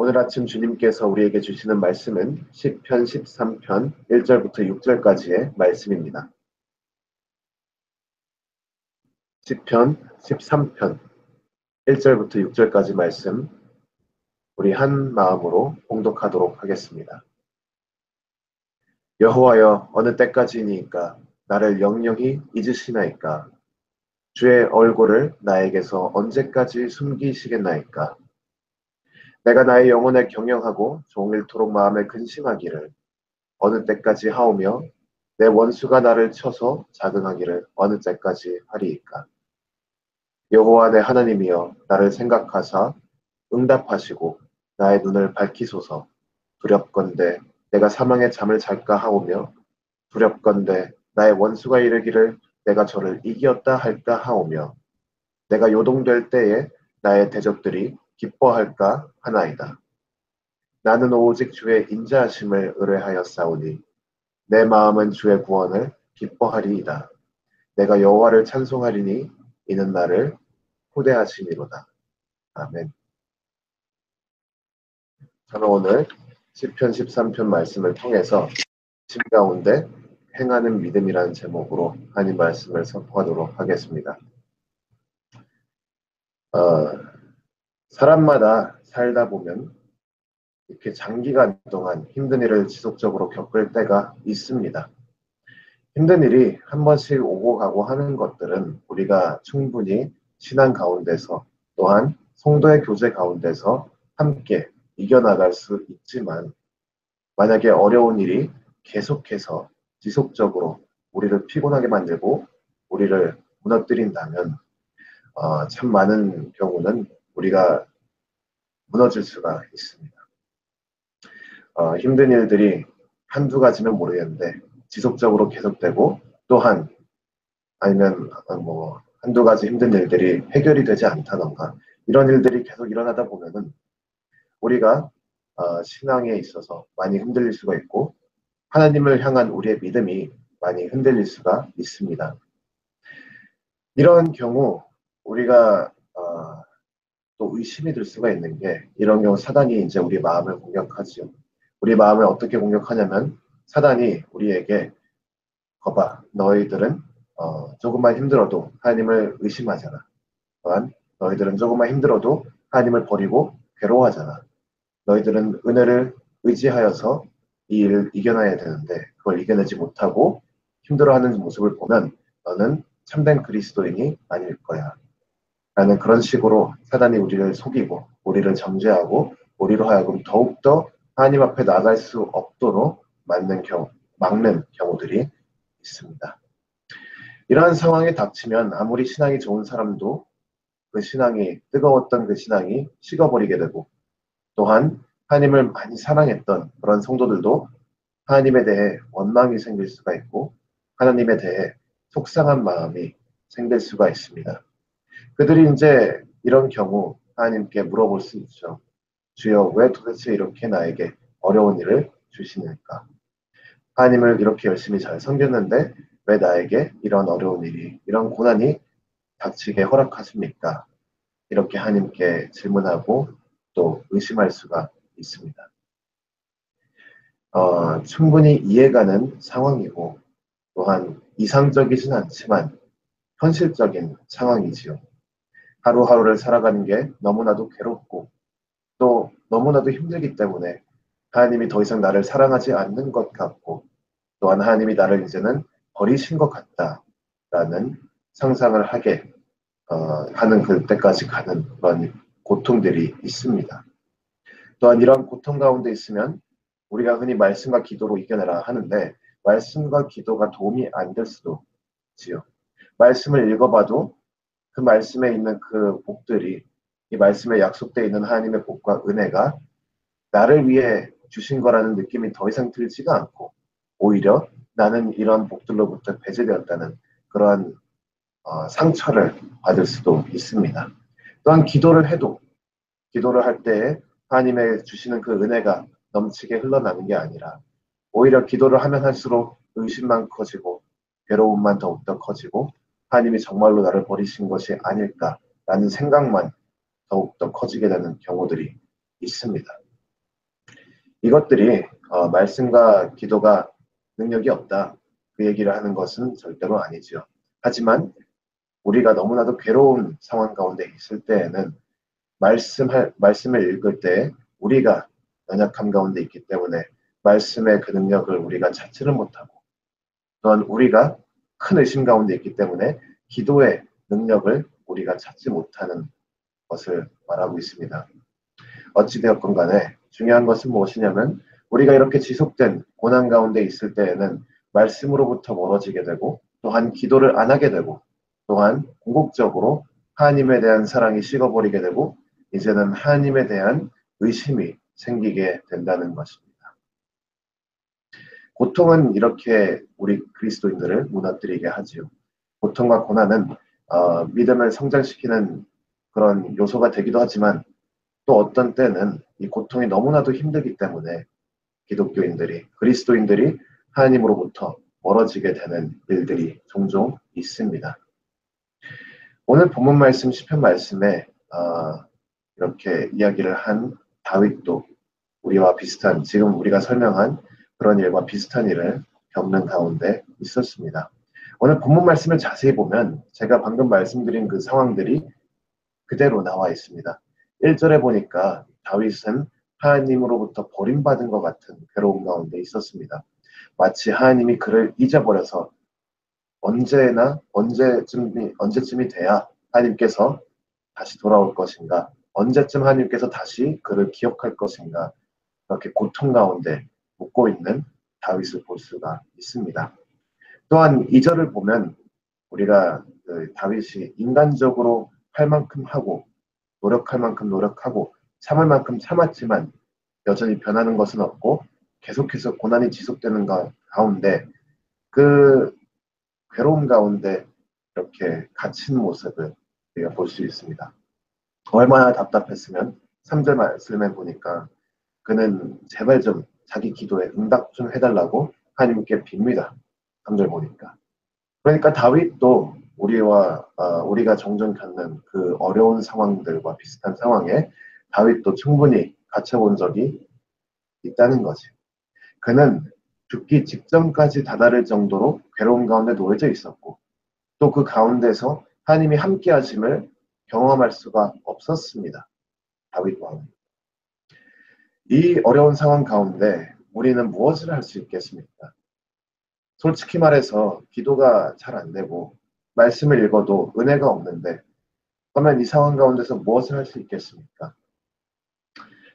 오늘 아침 주님께서 우리에게 주시는 말씀은 시편 13편 1절부터 6절까지의 말씀입니다. 시편 13편 1절부터 6절까지 말씀 우리 한 마음으로 봉독하도록 하겠습니다. 여호와여, 어느 때까지니까 나를 영영히 잊으시나이까? 주의 얼굴을 나에게서 언제까지 숨기시겠나이까? 내가 나의 영혼을 경영하고 종일토록 마음에 근심하기를 어느 때까지 하오며 내 원수가 나를 쳐서 자긍하기를 어느 때까지 하리이까? 여호와 내 하나님이여, 나를 생각하사 응답하시고 나의 눈을 밝히소서. 두렵건대 내가 사망의 잠을 잘까 하오며 두렵건대 나의 원수가 이르기를 내가 저를 이기었다 할까 하오며 내가 요동될 때에 나의 대적들이 기뻐할까 하나이다. 나는 오직 주의 인자하심을 의뢰하였사오니 내 마음은 주의 구원을 기뻐하리이다. 내가 여호와를 찬송하리니 이는 나를 후대하심이로다. 아멘. 저는 오늘 시편 13편 말씀을 통해서 심 가운데 행하는 믿음이라는 제목으로 하나님 말씀을 선포하도록 하겠습니다. 사람마다 살다 보면 이렇게 장기간 동안 힘든 일을 지속적으로 겪을 때가 있습니다. 힘든 일이 한 번씩 오고 가고 하는 것들은 우리가 충분히 신앙 가운데서 또한 성도의 교제 가운데서 함께 이겨나갈 수 있지만 만약에 어려운 일이 계속해서 지속적으로 우리를 피곤하게 만들고 우리를 무너뜨린다면 참 많은 경우는 우리가 무너질 수가 있습니다. 힘든 일들이 한두 가지면 모르겠는데 지속적으로 계속되고 또한 아니면 한두 가지 힘든 일들이 해결이 되지 않다던가 이런 일들이 계속 일어나다 보면은 우리가 신앙에 있어서 많이 흔들릴 수가 있고 하나님을 향한 우리의 믿음이 많이 흔들릴 수가 있습니다. 이런 경우 우리가 또 의심이 들 수가 있는 게 이런 경우 사단이 이제 우리 마음을 공격하지요. 우리 마음을 어떻게 공격하냐면 사단이 우리에게 거봐, 너희들은 조금만 힘들어도 하나님을 의심하잖아. 또한 너희들은 조금만 힘들어도 하나님을 버리고 괴로워하잖아. 너희들은 은혜를 의지하여서 이 일을 이겨내야 되는데 그걸 이겨내지 못하고 힘들어하는 모습을 보면 너는 참된 그리스도인이 아닐 거야. 라는 그런 식으로 사단이 우리를 속이고 우리를 정죄하고 우리로 하여금 더욱더 하나님 앞에 나갈 수 없도록 막는 경우들이 있습니다. 이러한 상황이 닥치면 아무리 신앙이 좋은 사람도 그 신앙이 뜨거웠던 그 신앙이 식어버리게 되고 또한 하나님을 많이 사랑했던 그런 성도들도 하나님에 대해 원망이 생길 수가 있고 하나님에 대해 속상한 마음이 생길 수가 있습니다. 그들이 이제 이런 경우 하나님께 물어볼 수 있죠. 주여, 왜 도대체 이렇게 나에게 어려운 일을 주시니까? 하나님을 이렇게 열심히 잘 섬겼는데 왜 나에게 이런 어려운 일이, 이런 고난이 닥치게 허락하십니까? 이렇게 하나님께 질문하고 또 의심할 수가 있습니다. 충분히 이해가는 상황이고 또한 이상적이진 않지만 현실적인 상황이지요. 하루하루를 살아가는 게 너무나도 괴롭고 또 너무나도 힘들기 때문에 하나님이 더 이상 나를 사랑하지 않는 것 같고 또한 하나님이 나를 이제는 버리신 것 같다라는 상상을 하게 하는 그때까지 가는 그런 고통들이 있습니다. 또한 이런 고통 가운데 있으면 우리가 흔히 말씀과 기도로 이겨내라 하는데 말씀과 기도가 도움이 안 될 수도 있지요. 말씀을 읽어봐도 그 말씀에 있는 그 복들이 이 말씀에 약속되어 있는 하나님의 복과 은혜가 나를 위해 주신 거라는 느낌이 더 이상 들지가 않고 오히려 나는 이런 복들로부터 배제되었다는 그러한 상처를 받을 수도 있습니다. 또한 기도를 할 때에 하나님의 주시는 그 은혜가 넘치게 흘러나는 게 아니라 오히려 기도를 하면 할수록 의심만 커지고 괴로움만 더욱더 커지고 하나님이 정말로 나를 버리신 것이 아닐까라는 생각만 더욱더 커지게 되는 경우들이 있습니다. 이것들이 말씀과 기도가 능력이 없다. 그 얘기를 하는 것은 절대로 아니지요. 하지만 우리가 너무나도 괴로운 상황 가운데 있을 때에는 말씀을 읽을 때 우리가 연약함 가운데 있기 때문에 말씀의 그 능력을 우리가 찾지를 못하고 또한 우리가 큰 의심 가운데 있기 때문에 기도의 능력을 우리가 찾지 못하는 것을 말하고 있습니다. 어찌되었건 간에 중요한 것은 무엇이냐면 우리가 이렇게 지속된 고난 가운데 있을 때에는 말씀으로부터 멀어지게 되고 또한 기도를 안 하게 되고 또한 궁극적으로 하나님에 대한 사랑이 식어버리게 되고 이제는 하나님에 대한 의심이 생기게 된다는 것입니다. 고통은 이렇게 우리 그리스도인들을 무너뜨리게 하지요. 고통과 고난은 믿음을 성장시키는 그런 요소가 되기도 하지만 또 어떤 때는 이 고통이 너무나도 힘들기 때문에 기독교인들이, 그리스도인들이 하나님으로부터 멀어지게 되는 일들이 종종 있습니다. 오늘 본문 말씀, 시편 말씀에 이렇게 이야기를 한 다윗도 우리와 비슷한, 지금 우리가 설명한 그런 일과 비슷한 일을 겪는 가운데 있었습니다. 오늘 본문 말씀을 자세히 보면 제가 방금 말씀드린 그 상황들이 그대로 나와 있습니다. 1절에 보니까 다윗은 하나님으로부터 버림받은 것 같은 괴로움 가운데 있었습니다. 마치 하나님이 그를 잊어버려서 언제쯤이 돼야 하나님께서 다시 돌아올 것인가? 언제쯤 하나님께서 다시 그를 기억할 것인가? 그렇게 고통 가운데 묵고 있는 다윗을 볼 수가 있습니다. 또한 2절을 보면 우리가 다윗이 인간적으로 할 만큼 하고 노력할 만큼 노력하고 참을 만큼 참았지만 여전히 변하는 것은 없고 계속해서 고난이 지속되는 가운데 그 괴로움 가운데 이렇게 갇힌 모습을 우리가 볼 수 있습니다. 얼마나 답답했으면 3절 말씀에 보니까 그는 제발 좀 자기 기도에 응답 좀 해달라고 하나님께 빕니다. 3절 보니까. 그러니까 다윗도 우리가 종종 겪는 그 어려운 상황들과 비슷한 상황에 다윗도 충분히 갇혀본 적이 있다는 거지. 그는 죽기 직전까지 다다를 정도로 괴로움 가운데 놓여져 있었고 또 그 가운데서 하나님이 함께 하심을 경험할 수가 없었습니다. 다윗 왕은. 이 어려운 상황 가운데 우리는 무엇을 할 수 있겠습니까? 솔직히 말해서 기도가 잘 안 되고 말씀을 읽어도 은혜가 없는데 그러면 이 상황 가운데서 무엇을 할 수 있겠습니까?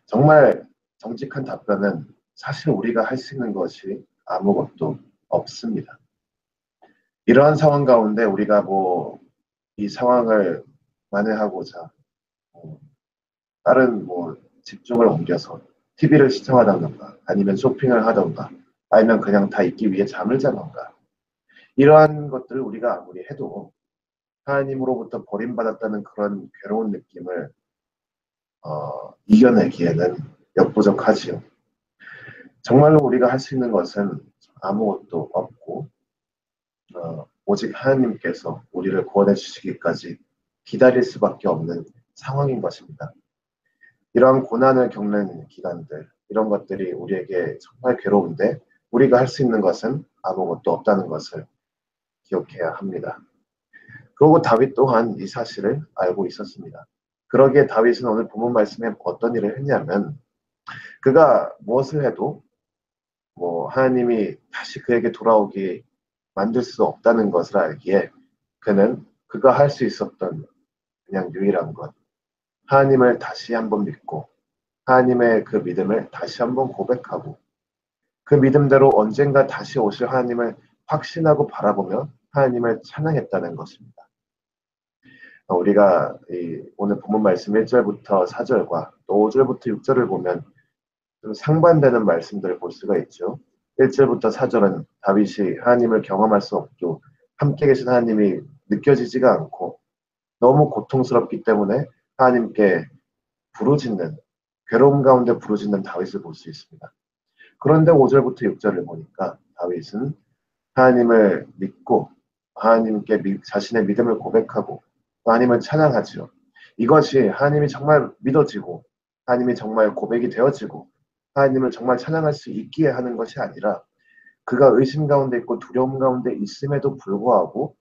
정말 정직한 답변은 사실 우리가 할 수 있는 것이 아무것도 없습니다. 이러한 상황 가운데 우리가 이 상황을 만회하고자 다른 집중을 옮겨서 TV를 시청하던가 아니면 쇼핑을 하던가 아니면 그냥 다 있기 위해 잠을 자던가 이러한 것들을 우리가 아무리 해도 하나님으로부터 버림받았다는 그런 괴로운 느낌을 이겨내기에는 역부족하지요. 정말로 우리가 할 수 있는 것은 아무것도 없고 오직 하나님께서 우리를 구원해 주시기까지 기다릴 수밖에 없는 상황인 것입니다. 이러한 고난을 겪는 기간들, 이런 것들이 우리에게 정말 괴로운데 우리가 할 수 있는 것은 아무것도 없다는 것을 기억해야 합니다. 그리고 다윗 또한 이 사실을 알고 있었습니다. 그러기에 다윗은 오늘 본문 말씀에 어떤 일을 했냐면 그가 무엇을 해도 하나님이 다시 그에게 돌아오게 만들 수 없다는 것을 알기에 그는 그가 할 수 있었던 그냥 유일한 것, 하나님을 다시 한번 믿고 하나님의 그 믿음을 다시 한번 고백하고 그 믿음대로 언젠가 다시 오실 하나님을 확신하고 바라보며 하나님을 찬양했다는 것입니다. 우리가 오늘 본문 말씀 1절부터 4절과 또 5절부터 6절을 보면 좀 상반되는 말씀들을 볼 수가 있죠. 1절부터 4절은 다윗이 하나님을 경험할 수 없고 함께 계신 하나님이 느껴지지가 않고 너무 고통스럽기 때문에 하나님께 부르짖는 괴로움 가운데 부르짖는 다윗을 볼 수 있습니다. 그런데 5절부터 6절을 보니까 다윗은 하나님을 믿고 하나님께 자신의 믿음을 고백하고 하나님을 찬양하죠. 이것이 하나님이 정말 믿어지고 하나님이 정말 고백이 되어지고 하나님을 정말 찬양할 수 있기에 하는 것이 아니라 그가 의심 가운데 있고 두려움 가운데 있음에도 불구하고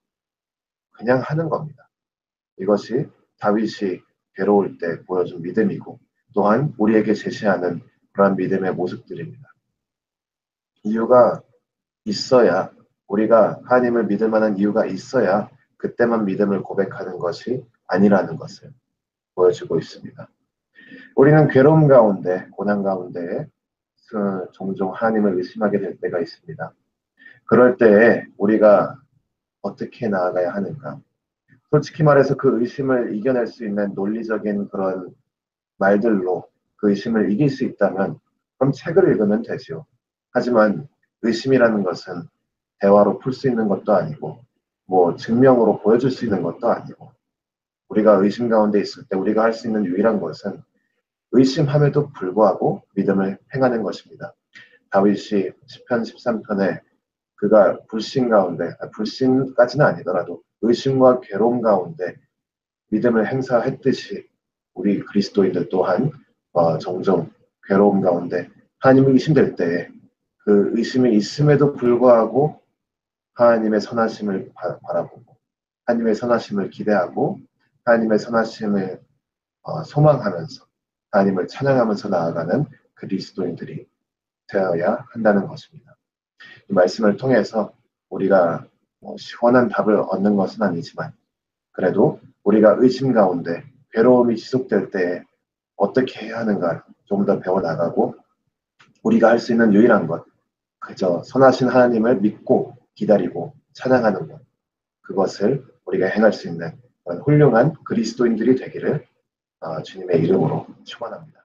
그냥 하는 겁니다. 이것이 다윗이 괴로울 때 보여준 믿음이고 또한 우리에게 제시하는 그러한 믿음의 모습들입니다. 이유가 있어야 우리가 하나님을 믿을 만한 이유가 있어야 그때만 믿음을 고백하는 것이 아니라는 것을 보여주고 있습니다. 우리는 괴로움 가운데 고난 가운데 종종 하나님을 의심하게 될 때가 있습니다. 그럴 때에 우리가 어떻게 나아가야 하는가? 솔직히 말해서 그 의심을 이겨낼 수 있는 논리적인 그런 말들로 그 의심을 이길 수 있다면 그럼 책을 읽으면 되죠. 하지만 의심이라는 것은 대화로 풀 수 있는 것도 아니고 뭐 증명으로 보여줄 수 있는 것도 아니고 우리가 의심 가운데 있을 때 우리가 할 수 있는 유일한 것은 의심함에도 불구하고 믿음을 행하는 것입니다. 다윗이 시편 13편에 그가 불신 가운데, 불신까지는 아니더라도 의심과 괴로움 가운데 믿음을 행사했듯이 우리 그리스도인들 또한 종종 괴로움 가운데 하나님이 의심될 때에 그 의심이 있음에도 불구하고 하나님의 선하심을 바라보고 하나님의 선하심을 기대하고 하나님의 선하심을 소망하면서 하나님을 찬양하면서 나아가는 그리스도인들이 되어야 한다는 것입니다. 이 말씀을 통해서 우리가 시원한 답을 얻는 것은 아니지만 그래도 우리가 의심 가운데 괴로움이 지속될 때 어떻게 해야 하는가 좀 더 배워나가고 우리가 할 수 있는 유일한 것 그저 선하신 하나님을 믿고 기다리고 찬양하는 것 그것을 우리가 행할 수 있는 훌륭한 그리스도인들이 되기를 주님의 이름으로 축원합니다.